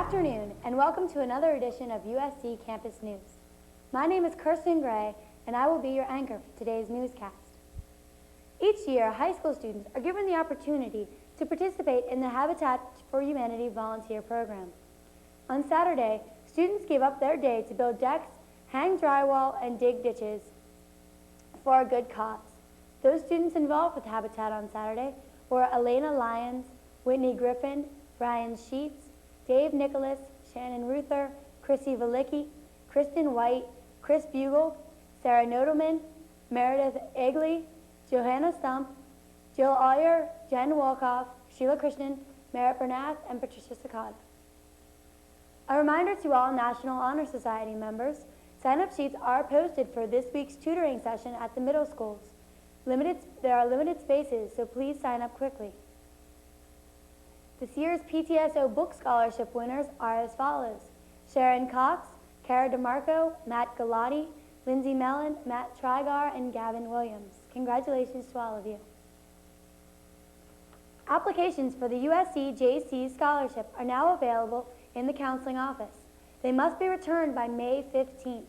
afternoon, and welcome to another edition of USC Campus News. My name is Kirsten Gray, and I will be your anchor for today's newscast. Each year, high school students are given the opportunity to participate in the Habitat for Humanity volunteer program. On Saturday, students gave up their day to build decks, hang drywall, and dig ditches for a good cause. Those students involved with Habitat on Saturday were Elena Lyons, Whitney Griffin, Brian Sheets, Dave Nicholas, Shannon Ruther, Chrissy Valicki, Kristen White, Chris Bugle, Sarah Nodelman, Meredith Egley, Johanna Stump, Jill Awyer, Jen Wolkoff, Sheila Krishnan, Merritt Bernath, and Patricia Sakada. A reminder to all National Honor Society members, sign-up sheets are posted for this week's tutoring session at the middle schools. There are limited spaces, so please sign up quickly. This year's PTSO Book Scholarship winners are as follows: Sharon Cox, Cara DeMarco, Matt Galati, Lindsay Mellon, Matt Trigar, and Gavin Williams. Congratulations to all of you. Applications for the USC JC Scholarship are now available in the counseling office. They must be returned by May 15th.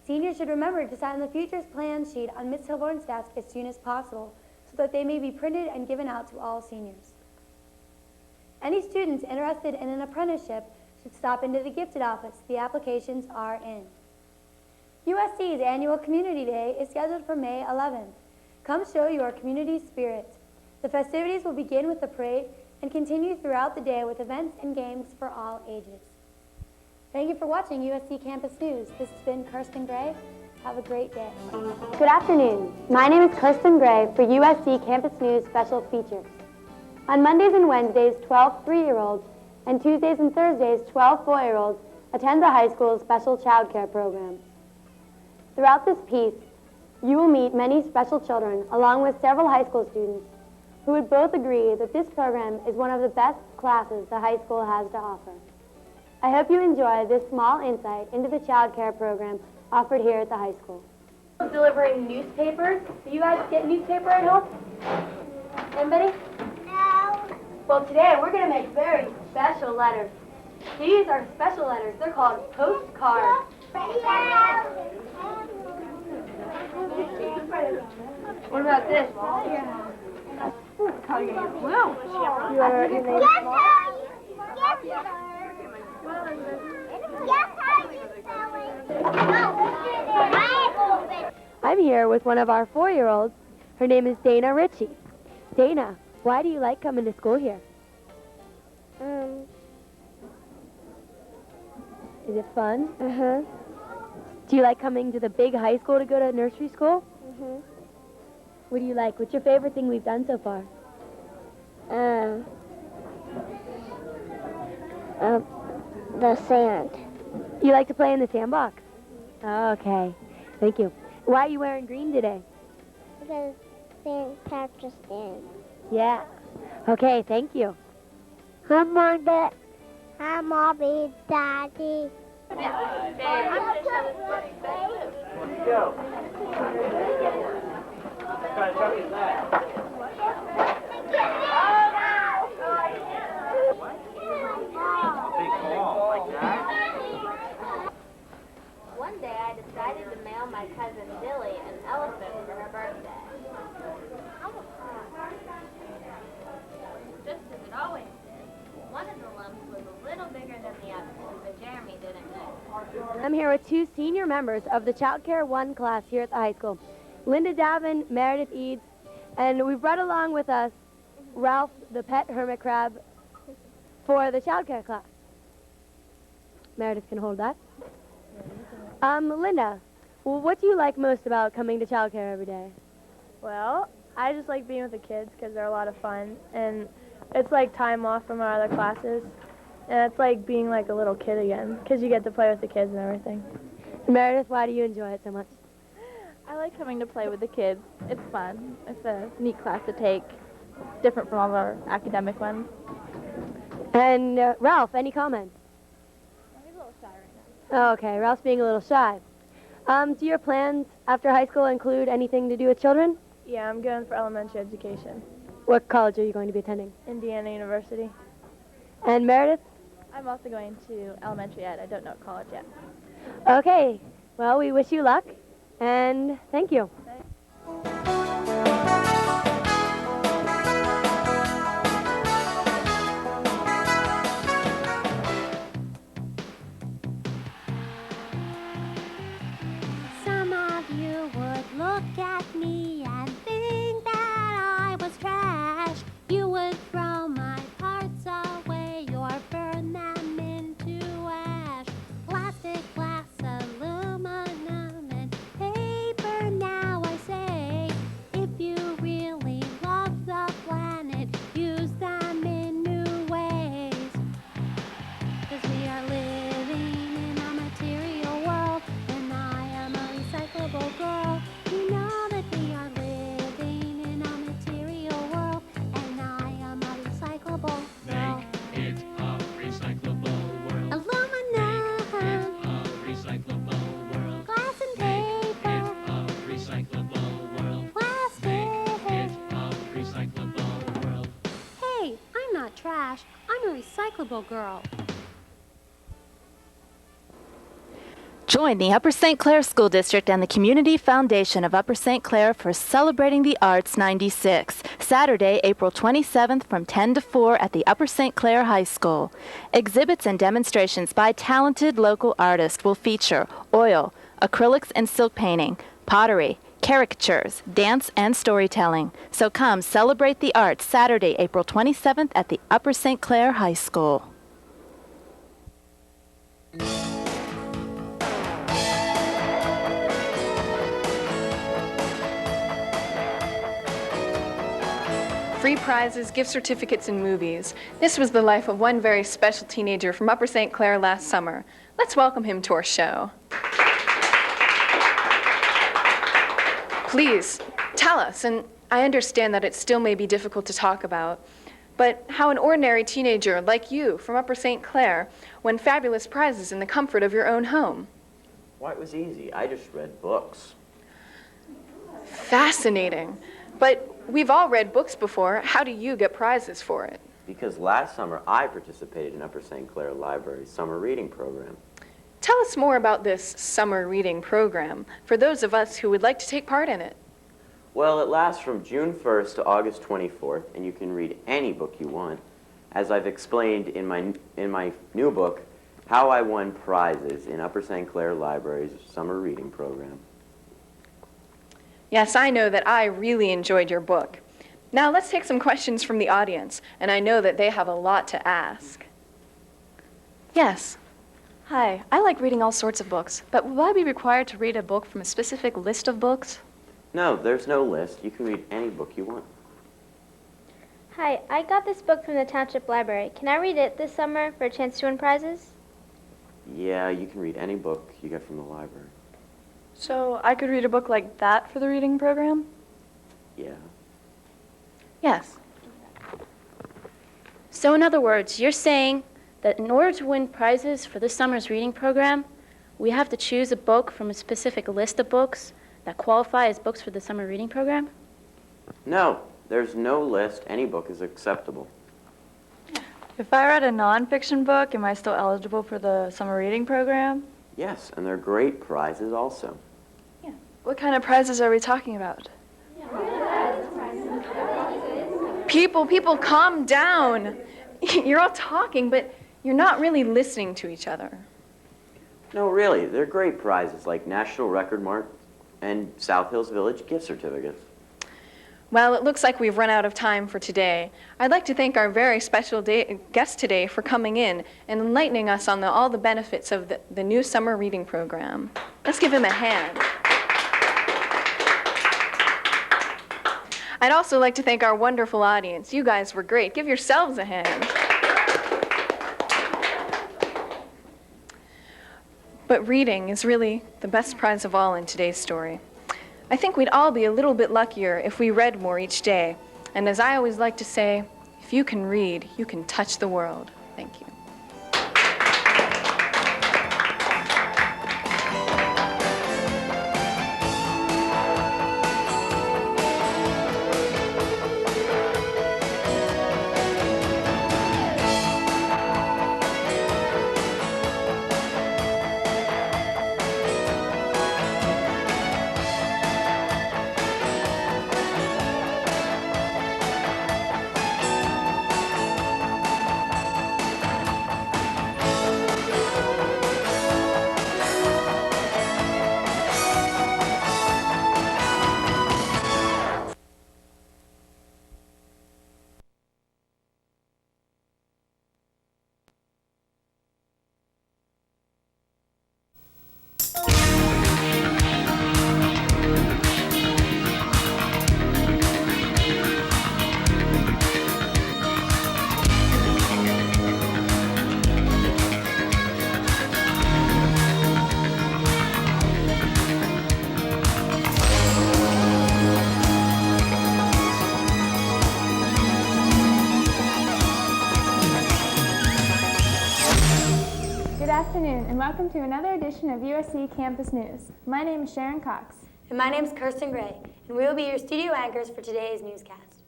Seniors should remember to sign the Futures Plan sheet on Ms. Hilborn's desk as soon as possible so that they may be printed and given out to all seniors. Any students interested in an apprenticeship should stop into the gifted office. The applications are in. USC's annual Community Day is scheduled for May 11th. Come show your community spirit. The festivities will begin with the parade and continue throughout the day with events and games for all ages. Thank you for watching USC Campus News. This has been Kirsten Gray. Have a great day. Good afternoon. My name is Kirsten Gray for USC Campus News Special Features. On Mondays and Wednesdays, 12 3-year-olds and Tuesdays and Thursdays, 12 4-year-olds attend the high school's special child care program. Throughout this piece, you will meet many special children along with several high school students who would both agree that this program is one of the best classes the high school has to offer. I hope you enjoy this small insight into the child care program offered here at the high school. Delivering newspapers. Do you guys get newspaper at home? Anybody? No. Well, today we're going to make very special letters. These are special letters. They're called postcards. What about this? Cutting your blue. You want to write your name? I'm here with one of our 4-year-olds. Her name is Dana Ritchie. Dana, why do you like coming to school here? Is it fun? Uh-huh. Do you like coming to the big high school to go to nursery school? Mm-hmm. What do you like? What's your favorite thing we've done so far? The sand. You like to play in the sandbox? Oh, okay. Thank you. Why are you wearing green today? Because St. Patrick's Day. Yeah. Okay, thank you. Hi, Mommy, Daddy. Go. One day I decided to mail my cousin Billy an elephant for her birthday. Just as it always did, one of the lumps was a little bigger than the other, but Jeremy didn't know. I'm here with 2 senior members of the Child Care 1 class here at the high school. Linda Davin, Meredith Eads, and we've brought along with us Ralph, the pet hermit crab, for the child care class. Meredith can hold that. Linda, what do you like most about coming to child care every day? Well, I just like being with the kids because they're a lot of fun, and it's like time off from our other classes, and it's like being like a little kid again because you get to play with the kids and everything. Meredith, why do you enjoy it so much? I like coming to play with the kids. It's fun. It's a neat class to take, different from all of our academic ones. And Ralph, any comments? He's a little shy right now. Oh, okay, Ralph's being a little shy. Do your plans after high school include anything to do with children? Yeah, I'm going for elementary education. What college are you going to be attending? Indiana University. And Meredith? I'm also going to elementary ed. I don't know college yet. Okay, well, we wish you luck, and thank you. Some of you would look at me and think that I was trash. You would throw my parts away or burn them into ash. Plastic, glass, aluminum, and paper. Now I say, if you really love the planet, use them in new ways. 'Cause we are living in a material world, and I am a recyclable girl. You know that we are living in a material world, and I am a recyclable girl. Make it a recyclable world. Aluminum, A recyclable world. glass and paper, A recyclable world. plastic. A recyclable world. Hey, I'm not trash. I'm a recyclable girl. Join the Upper St. Clair School District and the Community Foundation of Upper St. Clair for Celebrating the Arts 96, Saturday, April 27th from 10 to 4 at the Upper St. Clair High School. Exhibits and demonstrations by talented local artists will feature oil, acrylics and silk painting, pottery, caricatures, dance, and storytelling. So come celebrate the arts Saturday, April 27th at the Upper St. Clair High School. Free prizes, gift certificates, and movies. This was the life of one very special teenager from Upper St. Clair last summer. Let's welcome him to our show. Please, tell us, and I understand that it still may be difficult to talk about, but how an ordinary teenager like you from Upper St. Clair won fabulous prizes in the comfort of your own home. Why, it was easy. I just read books. Fascinating. But we've all read books before. How do you get prizes for it? Because last summer, I participated in Upper St. Clair Library's summer reading program. Tell us more about this summer reading program for those of us who would like to take part in it. Well, it lasts from June 1st to August 24th, and you can read any book you want. As I've explained in my new book, How I Won Prizes in Upper St. Clair Library's summer reading program. Yes, I know that I really enjoyed your book. Now let's take some questions from the audience, and I know that they have a lot to ask. Yes. Hi, I like reading all sorts of books, but will I be required to read a book from a specific list of books? No, there's no list. You can read any book you want. Hi, I got this book from the Township Library. Can I read it this summer for a chance to win prizes? Yeah, you can read any book you get from the library. So I could read a book like that for the reading program? Yeah. Yes. So in other words, you're saying that in order to win prizes for this summer's reading program, we have to choose a book from a specific list of books that qualify as books for the summer reading program? No, there's no list. Any book is acceptable. If I read a nonfiction book, am I still eligible for the summer reading program? Yes, and they're great prizes also. What kind of prizes are we talking about? People, calm down. You're all talking, but you're not really listening to each other. No, really, they're great prizes like National Record Mark and South Hills Village gift certificates. Well, it looks like we've run out of time for today. I'd like to thank our very special guest today for coming in and enlightening us on all the benefits of the new summer reading program. Let's give him a hand. I'd also like to thank our wonderful audience. You guys were great. Give yourselves a hand. But reading is really the best prize of all in today's story. I think we'd all be a little bit luckier if we read more each day. And as I always like to say, if you can read, you can touch the world. Thank you. afternoon, and welcome to another edition of USC Campus News. My name is Sharon Cox. And my name is Kirsten Gray, and we will be your studio anchors for today's newscast.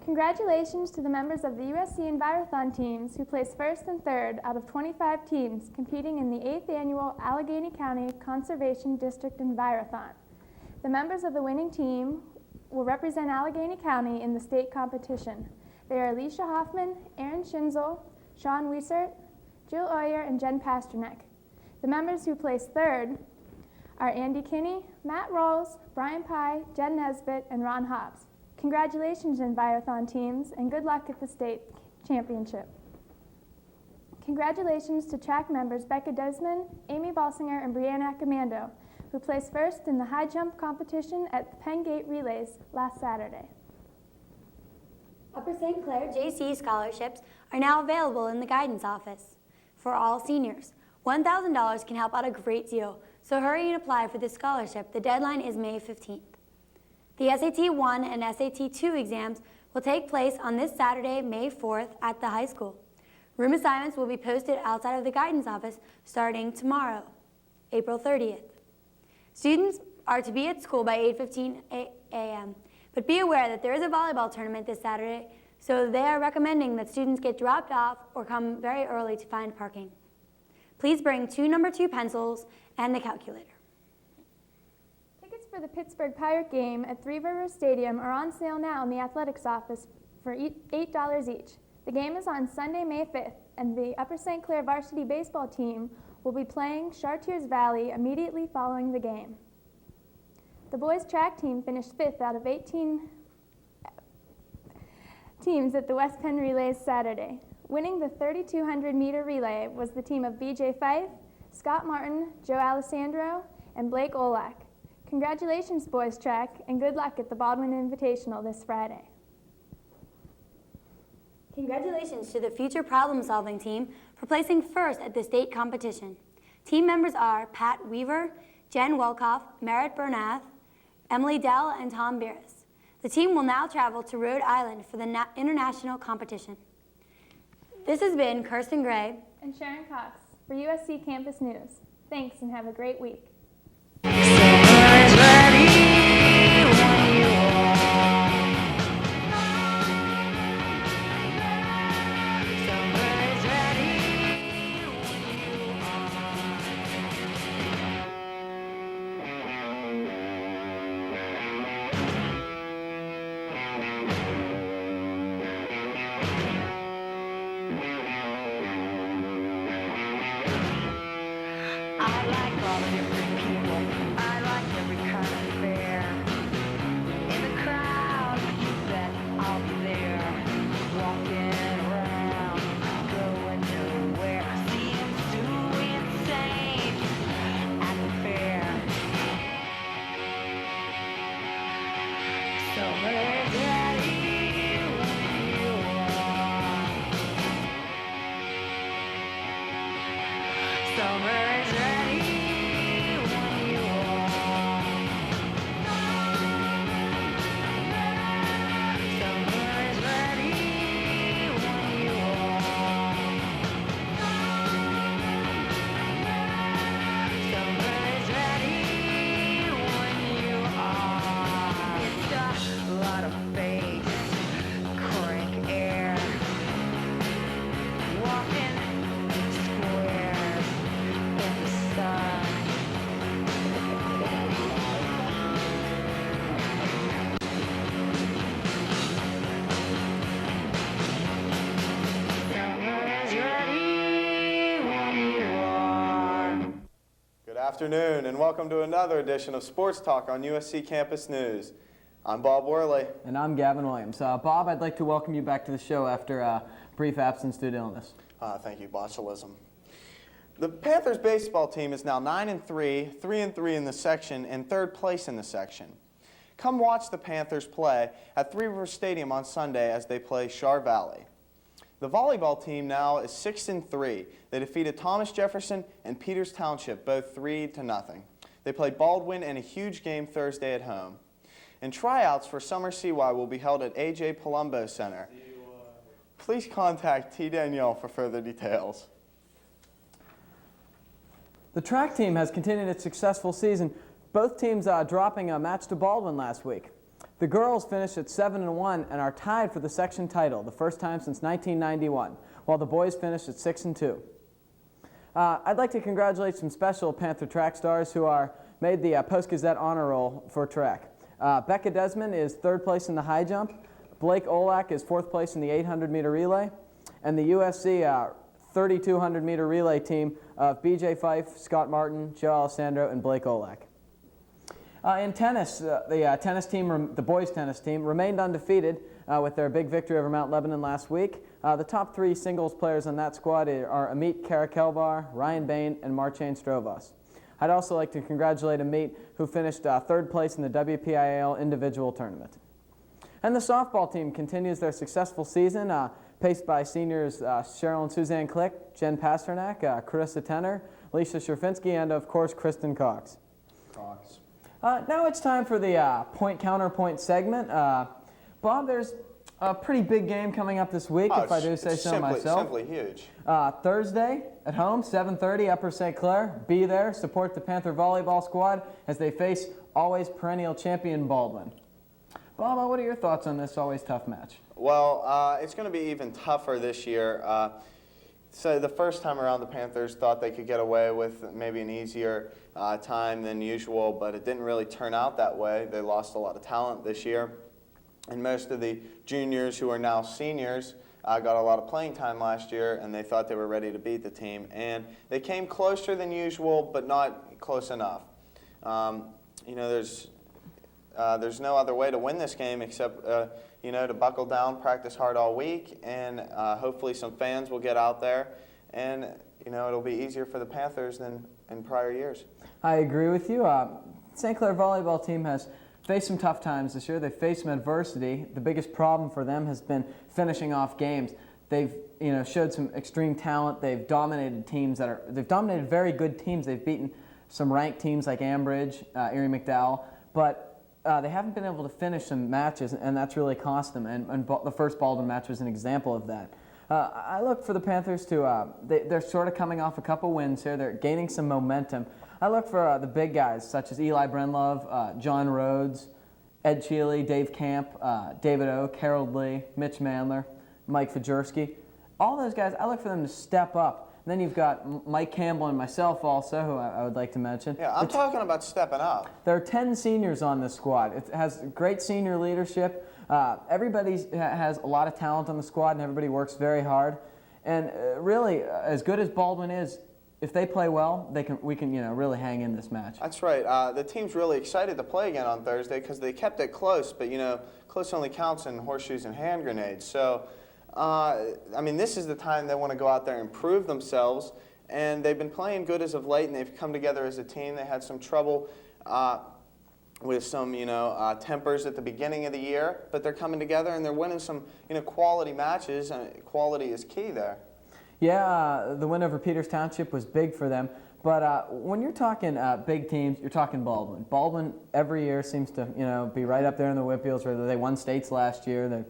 Congratulations to the members of the USC Envirothon teams who placed first and third out of 25 teams competing in the 8th Annual Allegheny County Conservation District Envirothon. The members of the winning team will represent Allegheny County in the state competition. They are Alicia Hoffman, Aaron Schinzel, Sean Wiesert, Jill Oyer, and Jen Pasternak. The members who placed third are Andy Kinney, Matt Rolls, Brian Pye, Jen Nesbitt, and Ron Hobbs. Congratulations, Envirothon teams, and good luck at the state championship. Congratulations to track members Becca Desmond, Amy Balsinger, and Brianna Acamando, who placed first in the high jump competition at the Penn Gate Relays last Saturday. Upper St. Clair JC scholarships are now available in the guidance office. For all seniors, $1,000 can help out a great deal, so hurry and apply for this scholarship. The deadline is May 15th. The SAT 1 and SAT 2 exams will take place on this Saturday, May 4th at the high school. Room assignments will be posted outside of the guidance office starting tomorrow, April 30th. Students are to be at school by 8:15 a.m., but be aware that there is a volleyball tournament this Saturday, so they are recommending that students get dropped off or come very early to find parking. Please bring 2 number 2 pencils and the calculator. Tickets for the Pittsburgh Pirate game at Three Rivers Stadium are on sale now in the athletics office for $8 each. The game is on Sunday, May 5th, and the Upper St. Clair varsity baseball team will be playing Chartiers Valley immediately following the game. The boys track team finished 5th out of 18 teams at the West Penn Relays Saturday. Winning the 3,200-meter relay was the team of BJ Fife, Scott Martin, Joe Alessandro, and Blake Olak. Congratulations, boys track, and good luck at the Baldwin Invitational this Friday. Congratulations to the Future Problem Solving team for placing first at the state competition. Team members are Pat Weaver, Jen Welkoff, Merritt Bernath, Emily Dell, and Tom Beers. The team will now travel to Rhode Island for the international competition. This has been Kirsten Gray and Sharon Cox for USC Campus News. Thanks and have a great week. I like all the different people. I like every kind of fair. In the crowd that I'll be there, walking around, going nowhere. Seems too insane at the fair. Summer's ready when you are. Summer's ready. Good afternoon, and welcome to another edition of Sports Talk on USC Campus News. I'm Bob Worley. And I'm Gavin Williams. Bob, I'd like to welcome you back to the show after a brief absence due to illness. Thank you, botulism. The Panthers baseball team is now 9-3, 3-3 in the section, and third place in the section. Come watch the Panthers play at Three Rivers Stadium on Sunday as they play Char Valley. The volleyball team now is 6-3. They defeated Thomas Jefferson and Peters Township, both 3-0. They played Baldwin in a huge game Thursday at home. And tryouts for Summer CY will be held at A.J. Palumbo Center. Please contact T. Danielle for further details. The track team has continued its successful season, both teams dropping a match to Baldwin last week. The girls finished at 7-1 and are tied for the section title, the first time since 1991, while the boys finished at 6-2. I'd like to congratulate some special Panther track stars who made the Post-Gazette honor roll for track. Becca Desmond is 3rd place in the high jump. Blake Olak is 4th place in the 800-meter relay. And the USC 3,200-meter relay team of B.J. Fife, Scott Martin, Joe Alessandro, and Blake Olak. In tennis, the boys' tennis team remained undefeated with their big victory over Mount Lebanon last week. The top 3 singles players on that squad are Amit Karakelvar, Ryan Bain, and Marchain Strovos. I'd also like to congratulate Amit, who finished 3rd place in the WPIAL individual tournament. And the softball team continues their successful season, paced by seniors Cheryl and Suzanne Click, Jen Pasternak, Carissa Tenner, Lisa Sherfinsky, and of course Kristen Cox. Now it's time for the point-counterpoint segment. Bob, there's a pretty big game coming up this week, if I do say so myself. Simply huge. Thursday at home, 7:30, Upper St. Clair. Be there, support the Panther volleyball squad as they face always perennial champion Baldwin. Bob, what are your thoughts on this always tough match? Well, it's going to be even tougher this year. So the first time around, the Panthers thought they could get away with maybe an easier time than usual, but it didn't really turn out that way. They lost a lot of talent this year. And most of the juniors who are now seniors got a lot of playing time last year, and they thought they were ready to beat the team. And they came closer than usual, but not close enough. There's no other way to win this game except, to buckle down, practice hard all week, and hopefully some fans will get out there, and, it'll be easier for the Panthers than in prior years. I agree with you. St. Clair volleyball team has faced some tough times this year. They've faced some adversity. The biggest problem for them has been finishing off games. They've showed some extreme talent. They've dominated they've dominated very good teams. They've beaten some ranked teams like Ambridge, Erie McDowell, but they haven't been able to finish some matches, and that's really cost them. And the first Baldwin match was an example of that. I look for the Panthers they're sort of coming off a couple wins here. They're gaining some momentum. I look for the big guys, such as Eli Brenlove, John Rhodes, Ed Cheeley, Dave Camp, David Oak, Harold Lee, Mitch Mandler, Mike Fajerski. All those guys, I look for them to step up. And then you've got Mike Campbell and myself also, who I would like to mention. Yeah, I'm talking about stepping up. There are 10 seniors on this squad. It has great senior leadership. Everybody has a lot of talent on the squad, and everybody works very hard. And really, as good as Baldwin is, if they play well, we can really hang in this match. That's right. The team's really excited to play again on Thursday because they kept it close, but close only counts in horseshoes and hand grenades. So, this is the time they want to go out there and prove themselves, and they've been playing good as of late, and they've come together as a team. They had some trouble with some tempers at the beginning of the year, but they're coming together and they're winning some quality matches, and quality is key there. Yeah, the win over Peters Township was big for them. But when you're talking big teams, you're talking Baldwin. Baldwin every year seems to be right up there in the Whitfields. Whether they won states last year, they've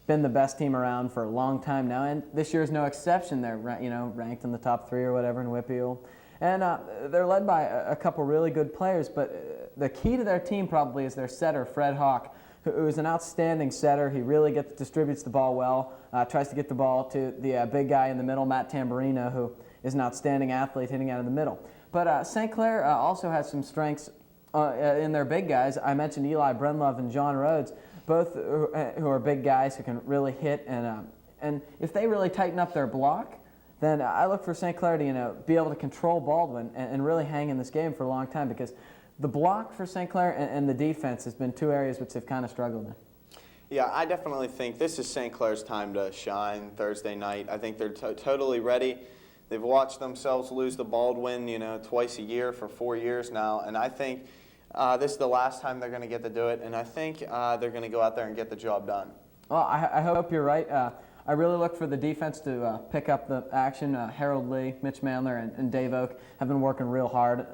been the best team around for a long time now, and this year is no exception. They're ranked in the top 3 or whatever in Whitfield, and they're led by a couple really good players. But the key to their team probably is their setter, Fred Hawk, who is an outstanding setter. He really distributes the ball well, tries to get the ball to the big guy in the middle, Matt Tamburino, who is an outstanding athlete hitting out of the middle. But St. Clair also has some strengths in their big guys. I mentioned Eli Brenlove and John Rhodes, both who are big guys who can really hit. And if they really tighten up their block, then I look for St. Clair to be able to control Baldwin and really hang in this game for a long time, because the block for St. Clair and the defense has been 2 areas which they've kind of struggled in. Yeah, I definitely think this is St. Clair's time to shine Thursday night. I think they're totally ready. They've watched themselves lose the Baldwin, twice a year for 4 years now, and I think this is the last time they're going to get to do it, and I think they're going to go out there and get the job done. Well, I hope you're right. I really look for the defense to pick up the action. Harold Lee, Mitch Mandler, and Dave Oak have been working real hard,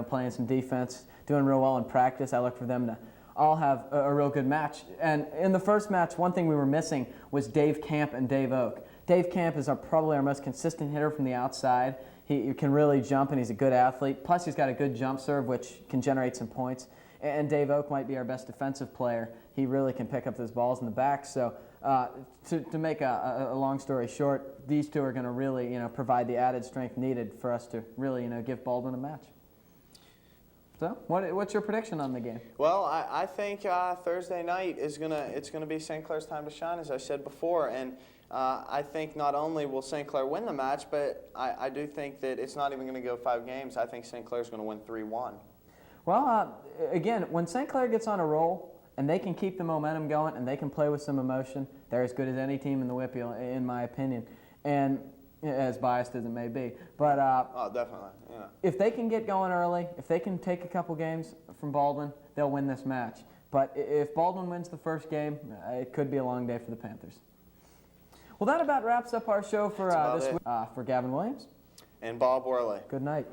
playing some defense, doing real well in practice. I look for them to all have a real good match. And in the first match, one thing we were missing was Dave Camp and Dave Oak. Dave Camp is probably our most consistent hitter from the outside. He can really jump, and he's a good athlete. Plus, he's got a good jump serve, which can generate some points. And Dave Oak might be our best defensive player. He really can pick up those balls in the back. So to make a long story short, these two are going to really provide the added strength needed for us to really give Baldwin a match. So what's your prediction on the game? Well, I think Thursday night it's gonna be St. Clair's time to shine, as I said before, and I think not only will St. Clair win the match, but I do think that it's not even going to go 5 games. I think St. Clair's going to win 3-1. Well, again, when St. Clair gets on a roll and they can keep the momentum going and they can play with some emotion, they're as good as any team in the WPIAL, in my opinion. And as biased as it may be, but oh, definitely, yeah. If they can get going early, if they can take a couple games from Baldwin, they'll win this match. But if Baldwin wins the first game, it could be a long day for the Panthers. Well, that about wraps up our show for this week. For Gavin Williams and Bob Worley. Good night.